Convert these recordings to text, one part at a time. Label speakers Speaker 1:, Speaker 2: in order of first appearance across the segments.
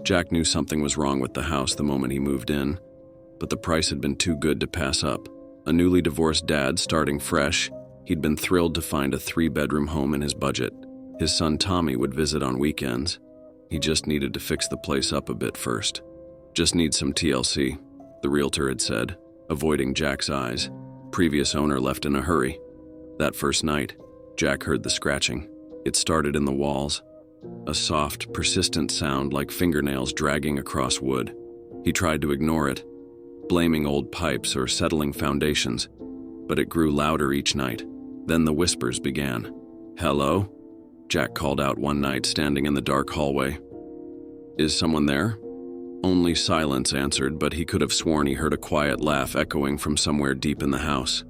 Speaker 1: Jack knew something was wrong with the house the moment he moved in, but the price had been too good to pass up. A newly divorced dad starting fresh, he'd been thrilled to find a 3-bedroom home in his budget. His son Tommy would visit on weekends. He just needed to fix the place up a bit first. Just need some TLC, the realtor had said, avoiding Jack's eyes. Previous owner left in a hurry. That first night, Jack heard the scratching. It started in the walls, a soft, persistent sound like fingernails dragging across wood. He tried to ignore it, blaming old pipes or settling foundations, but it grew louder each night. Then the whispers began. "Hello?" Jack called out one night, standing in the dark hallway. "Is someone there?" Only silence answered, but he could have sworn he heard a quiet laugh echoing from somewhere deep in the house.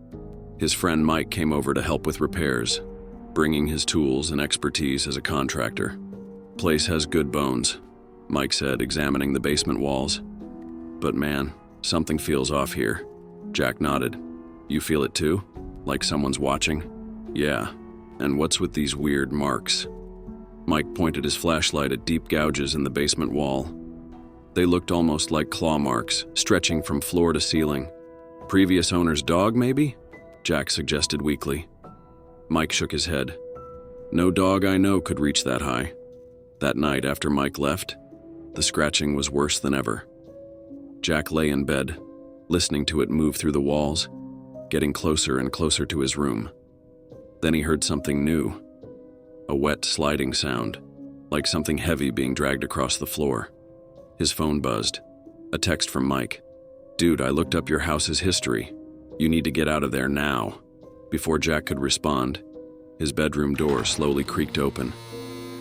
Speaker 1: His friend Mike came over to help with repairs, bringing his tools and expertise as a contractor. "Place has good bones," Mike said, examining the basement walls. "But man, something feels off here." Jack nodded. "You feel it too? Like someone's watching?" "Yeah. And what's with these weird marks?" Mike pointed his flashlight at deep gouges in the basement wall. They looked almost like claw marks, stretching from floor to ceiling. "Previous owner's dog, maybe?" Jack suggested weakly. Mike shook his head. "No dog I know could reach that high." That night after Mike left, the scratching was worse than ever. Jack lay in bed, listening to it move through the walls, getting closer and closer to his room. Then he heard something new. A wet sliding sound, like something heavy being dragged across the floor. His phone buzzed. A text from Mike. "Dude, I looked up your house's history. You need to get out of there now." Before Jack could respond, his bedroom door slowly creaked open.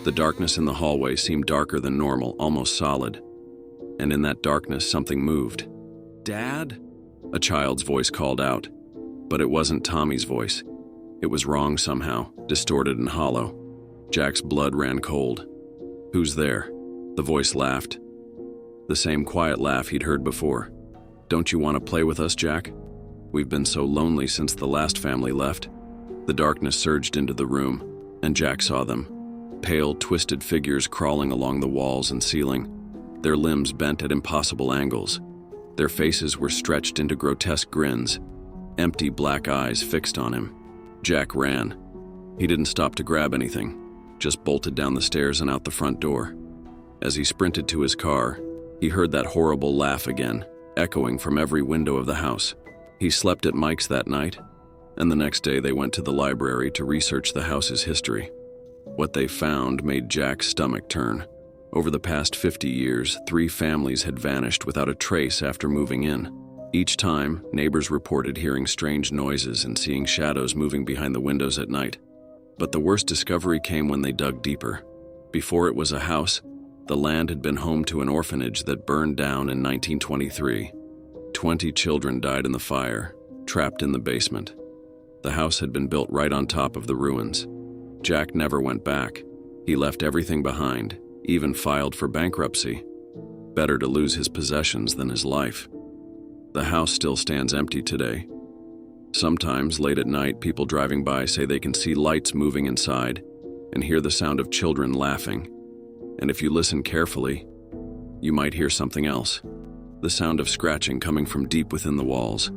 Speaker 1: The darkness in the hallway seemed darker than normal, almost solid. And in that darkness, something moved. "Dad?" A child's voice called out. But it wasn't Tommy's voice. It was wrong somehow, distorted and hollow. Jack's blood ran cold. "Who's there?" The voice laughed. The same quiet laugh he'd heard before. "Don't you want to play with us, Jack? We've been so lonely since the last family left." The darkness surged into the room, and Jack saw them. Pale, twisted figures crawling along the walls and ceiling, their limbs bent at impossible angles. Their faces were stretched into grotesque grins, empty black eyes fixed on him. Jack ran. He didn't stop to grab anything, just bolted down the stairs and out the front door. As he sprinted to his car, he heard that horrible laugh again, echoing from every window of the house. He slept at Mike's that night, and the next day they went to the library to research the house's history. What they found made Jack's stomach turn. Over the past 50 years, 3 families had vanished without a trace after moving in. Each time, neighbors reported hearing strange noises and seeing shadows moving behind the windows at night. But the worst discovery came when they dug deeper. Before it was a house, the land had been home to an orphanage that burned down in 1923. 20 children died in the fire, trapped in the basement. The house had been built right on top of the ruins. Jack never went back. He left everything behind, even filed for bankruptcy. Better to lose his possessions than his life. The house still stands empty today. Sometimes, late at night, people driving by say they can see lights moving inside and hear the sound of children laughing. And if you listen carefully, you might hear something else. The sound of scratching coming from deep within the walls.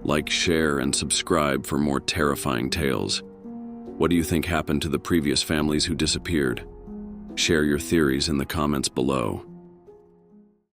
Speaker 1: Like, share, and subscribe for more terrifying tales. What do you think happened to the previous families who disappeared? Share your theories in the comments below.